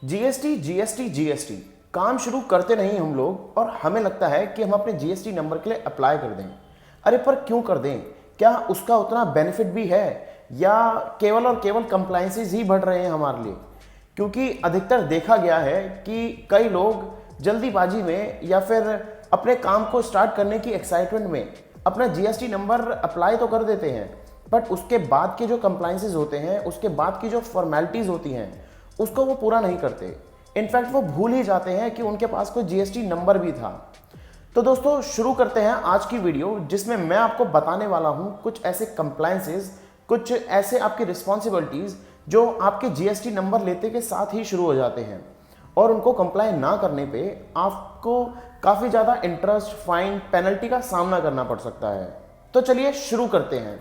GST GST GST काम शुरू करते नहीं हम लोग और हमें लगता है कि हम अपने जीएसटी नंबर के लिए अप्लाई कर दें। अरे पर क्यों कर दें? क्या उसका उतना बेनिफिट भी है या केवल और केवल कंप्लायंसेस ही बढ़ रहे हैं हमारे लिए? क्योंकि अधिकतर देखा गया है कि कई लोग जल्दीबाजी में या फिर अपने काम को स्टार्ट करने की एक्साइटमेंट में अपना जीएसटी नंबर अप्लाई तो कर देते हैं, बट उसके बाद के जो कंप्लायंसेस होते हैं, उसके बाद की जो फॉर्मेलिटीज़ होती हैं, उसको वो पूरा नहीं करते। इनफैक्ट वो भूल ही जाते हैं कि उनके पास कोई जीएसटी नंबर भी था। तो दोस्तों शुरू करते हैं आज की वीडियो, जिसमें मैं आपको बताने वाला हूं कुछ ऐसे कंप्लायंसेस, कुछ ऐसे आपकी रिस्पॉन्सिबिलिटीज़ जो आपके जीएसटी नंबर लेते के साथ ही शुरू हो जाते हैं और उनको कंप्लाई ना करने पे आपको काफ़ी ज़्यादा इंटरेस्ट, फाइन, पेनल्टी का सामना करना पड़ सकता है। तो चलिए शुरू करते हैं।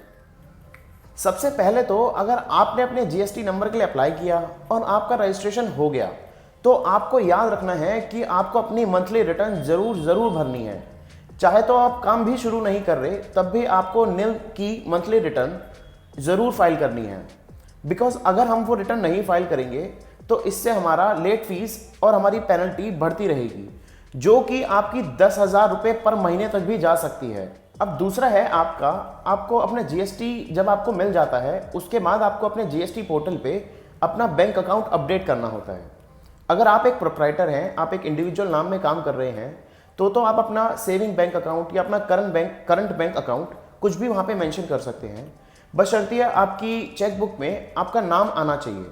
सबसे पहले तो अगर आपने अपने जीएसटी नंबर के लिए अप्लाई किया और आपका रजिस्ट्रेशन हो गया, तो आपको याद रखना है कि आपको अपनी मंथली रिटर्न ज़रूर भरनी है। चाहे तो आप काम भी शुरू नहीं कर रहे, तब भी आपको निल की मंथली रिटर्न ज़रूर फाइल करनी है। बिकॉज अगर हम वो रिटर्न नहीं फाइल करेंगे तो इससे हमारा लेट फीस और हमारी पेनल्टी बढ़ती रहेगी, जो कि आपकी 10,000 रुपये पर महीने तक भी जा सकती है। अब दूसरा है आपको अपने जीएसटी जब आपको मिल जाता है, उसके बाद आपको अपने जीएसटी पोर्टल पे अपना बैंक अकाउंट अपडेट करना होता है। अगर आप एक प्रोप्राइटर हैं, आप एक इंडिविजुअल नाम में काम कर रहे हैं, तो आप अपना सेविंग बैंक अकाउंट या अपना करंट बैंक अकाउंट कुछ भी वहाँ पे मेंशन कर सकते हैं, बशर्ते आपकी चेकबुक में आपका नाम आना चाहिए।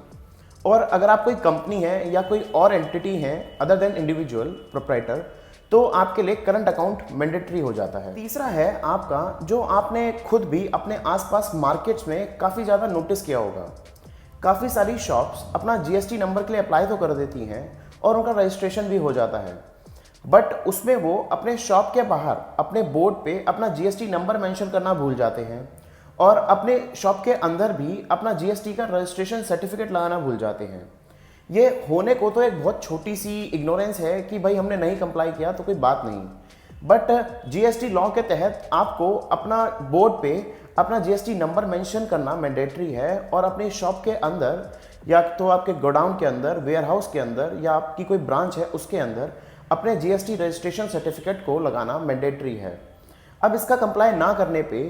और अगर आप कोई कंपनी है या कोई और एंटिटी है अदर देन इंडिविजुअल प्रोप्राइटर, तो आपके लिए करंट अकाउंट मैंडेटरी हो जाता है। तीसरा है आपका, जो आपने खुद भी अपने आसपास मार्केट्स में काफ़ी ज़्यादा नोटिस किया होगा, काफ़ी सारी शॉप्स अपना जीएसटी नंबर के लिए अप्लाई तो कर देती हैं और उनका रजिस्ट्रेशन भी हो जाता है, बट उसमें वो अपने शॉप के बाहर अपने बोर्ड पे अपना जीएसटी नंबर मेंशन करना भूल जाते हैं और अपने शॉप के अंदर भी अपना जीएसटी का रजिस्ट्रेशन सर्टिफिकेट लगाना भूल जाते हैं। ये होने को तो एक बहुत छोटी सी इग्नोरेंस है कि भाई हमने नहीं कंप्लाई किया तो कोई बात नहीं, बट जीएसटी लॉ के तहत आपको अपना बोर्ड पे अपना जीएसटी नंबर मेंशन करना मैंडेटरी है और अपनी शॉप के अंदर या तो आपके गोडाउन के अंदर, वेयर हाउस के अंदर या आपकी कोई ब्रांच है उसके अंदर अपने जीएसटी रजिस्ट्रेशन सर्टिफिकेट को लगाना मैंडेटरी है। अब इसका कंप्लाई ना करने पे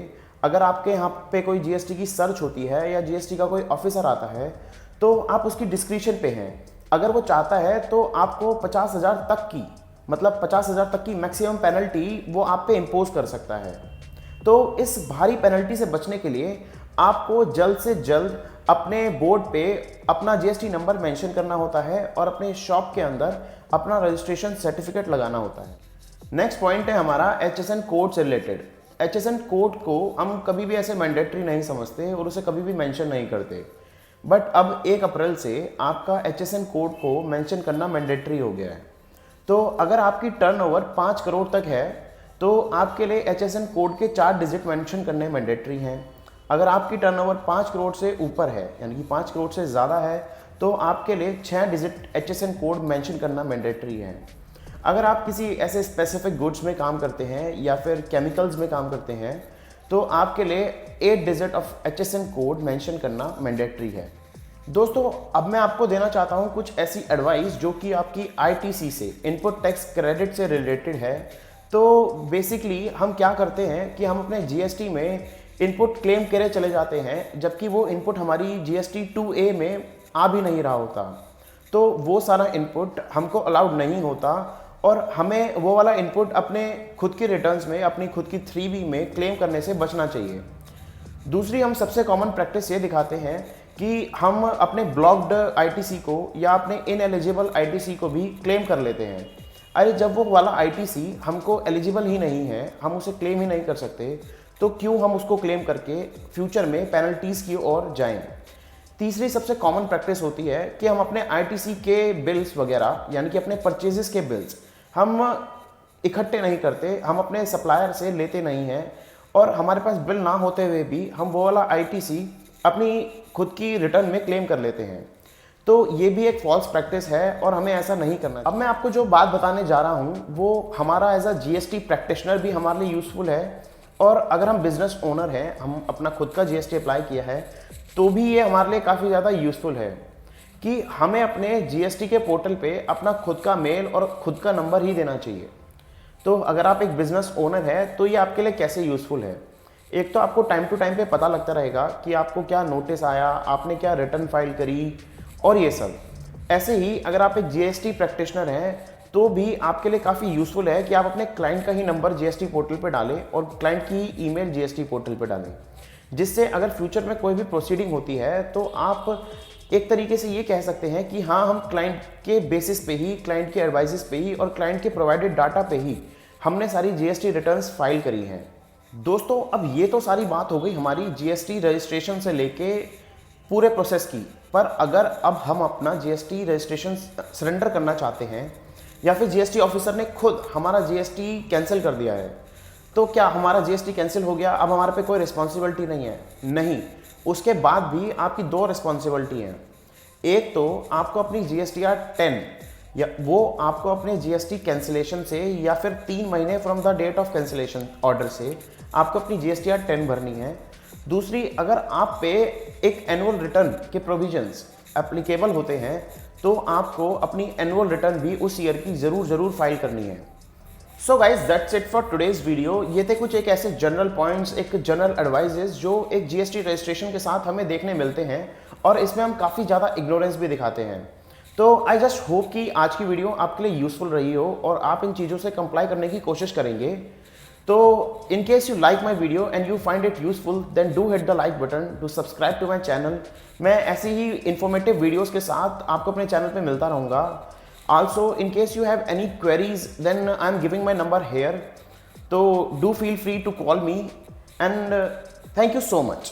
अगर आपके यहाँ पे कोई जीएसटी की सर्च होती है या जीएसटी का कोई ऑफिसर आता है, तो आप उसकी डिस्क्रिप्शन पे हैं। अगर वो चाहता है तो आपको 50,000 तक की, मतलब 50,000 तक की मैक्सिमम पेनल्टी वो आप पे इम्पोज कर सकता है। तो इस भारी पेनल्टी से बचने के लिए आपको जल्द से जल्द अपने बोर्ड पे अपना जीएसटी नंबर मेंशन करना होता है और अपने शॉप के अंदर अपना रजिस्ट्रेशन सर्टिफिकेट लगाना होता है। नेक्स्ट पॉइंट है हमारा एचएसएन कोड से रिलेटेड। एचएसएन कोड को हम कभी भी ऐसे मैंडेटरी नहीं समझते और उसे कभी भी मेंशन नहीं करते, बट अब 1 अप्रैल से आपका एचएसएन कोड को मेंशन करना मैंडेटरी हो गया है। तो अगर आपकी टर्नओवर 5 करोड़ तक है तो आपके लिए एचएसएन कोड के 4 डिजिट मेंशन करने मैंडेटरी हैं। अगर आपकी टर्नओवर 5 करोड़ से ऊपर है, यानी कि 5 करोड़ से ज़्यादा है, तो आपके लिए 6 डिजिट एचएसएन कोड मेंशन करना मैंडेटरी है। अगर आप किसी ऐसे स्पेसिफिक गुड्स में काम करते हैं या फिर केमिकल्स में काम करते हैं, तो आपके लिए 8 digit of HSN code mention करना मैंडेटरी है। दोस्तों अब मैं आपको देना चाहता हूं कुछ ऐसी एडवाइस जो कि आपकी आईटीसी से, इनपुट टैक्स क्रेडिट से रिलेटेड है। तो बेसिकली हम क्या करते हैं कि हम अपने जीएसटी में इनपुट क्लेम करे चले जाते हैं, जबकि वो इनपुट हमारी जीएसटी 2A में आ भी नहीं रहा होता। तो वो सारा इनपुट हमको अलाउड नहीं होता और हमें वो वाला इनपुट अपने खुद की रिटर्न्स में, अपनी खुद की 3B में क्लेम करने से बचना चाहिए। दूसरी हम सबसे कॉमन प्रैक्टिस ये दिखाते हैं कि हम अपने ब्लॉक्ड आईटीसी को या अपने इनएलिजिबल आईटीसी को भी क्लेम कर लेते हैं। अरे जब वो वाला आईटीसी हमको एलिजिबल ही नहीं है, हम उसे क्लेम ही नहीं कर सकते, तो क्यों हम उसको क्लेम करके फ्यूचर में पेनल्टीज़ की ओर जाएं। तीसरी सबसे कॉमन प्रैक्टिस होती है कि हम अपने आईटीसी के बिल्स वगैरह, यानी कि अपने परचेजेस के बिल्स हम इकट्ठे नहीं करते, हम अपने सप्लायर से लेते नहीं हैं और हमारे पास बिल ना होते हुए भी हम वो वाला आईटीसी अपनी खुद की रिटर्न में क्लेम कर लेते हैं। तो ये भी एक फॉल्स प्रैक्टिस है और हमें ऐसा नहीं करना। अब मैं आपको जो बात बताने जा रहा हूँ वो हमारा एज अ जीएसटी प्रैक्टिशनर भी हमारे लिए यूज़फुल है, और अगर हम बिजनेस ओनर हैं, हम अपना खुद का जीएसटी अप्लाई किया है, तो भी ये हमारे लिए काफ़ी ज़्यादा यूज़फुल है कि हमें अपने जीएसटी के पोर्टल पे अपना खुद का मेल और खुद का नंबर ही देना चाहिए। तो अगर आप एक बिजनेस ओनर है तो ये आपके लिए कैसे यूज़फुल है? एक तो आपको टाइम टू टाइम पे पता लगता रहेगा कि आपको क्या नोटिस आया, आपने क्या रिटर्न फाइल करी और ये सब। ऐसे ही अगर आप एक जीएसटी प्रैक्टिशनर हैं तो भी आपके लिए काफ़ी यूज़फुल है कि आप अपने क्लाइंट का ही नंबर जीएसटी पोर्टल पे डालें और क्लाइंट की ईमेल जीएसटी पोर्टल पे डालें, जिससे अगर फ्यूचर में कोई भी प्रोसीडिंग होती है तो आप एक तरीके से ये कह सकते हैं कि हाँ, हम क्लाइंट के बेसिस पे ही, क्लाइंट के एडवाइसेस पे ही और क्लाइंट के प्रोवाइडेड डाटा पे ही हमने सारी जीएसटी रिटर्न्स फाइल करी हैं। दोस्तों, अब ये तो सारी बात हो गई हमारी जीएसटी रजिस्ट्रेशन से लेके पूरे प्रोसेस की। पर अगर अब हम अपना जीएसटी रजिस्ट्रेशन सरेंडर करना चाहते हैं या फिर जीएसटी ऑफिसर ने खुद हमारा जीएसटी कैंसिल कर दिया है, तो क्या हमारा जीएसटी कैंसिल हो गया, अब हमारे पे कोई रिस्पॉन्सिबिलिटी नहीं है? नहीं, उसके बाद भी आपकी 2 रिस्पॉन्सिबिलिटी हैं। एक तो आपको अपनी जीएसटीआर 10 या वो आपको अपने जीएसटी कैंसिलेशन से या फिर 3 महीने from the date of cancellation order से आपको अपनी जीएसटीआर 10 भरनी है। दूसरी, अगर आप पे एक एनुअल रिटर्न के प्रोविजंस एप्लीकेबल होते हैं तो आपको अपनी एनुअल रिटर्न भी उस ईयर की ज़रूर फाइल करनी है। So guys, that's it for today's video. ये थे कुछ एक ऐसे जनरल पॉइंट्स, एक जनरल एडवाइजेस जो एक जीएसटी रजिस्ट्रेशन के साथ हमें देखने मिलते हैं और इसमें हम काफ़ी ज़्यादा इग्नोरेंस भी दिखाते हैं। तो आई जस्ट होप कि आज की वीडियो आपके लिए यूजफुल रही हो और आप इन चीज़ों से कंप्लाई करने की कोशिश करेंगे। तो in case you like my video and you find it useful, then do hit the like button, to subscribe to my channel. मैं ऐसी ही इंफॉर्मेटिव वीडियोज़ के साथ आपको अपने चैनल पर मिलता रहूँगा। Also, in case you have any queries, then I'm giving my number here. So do feel free to call me and thank you so much.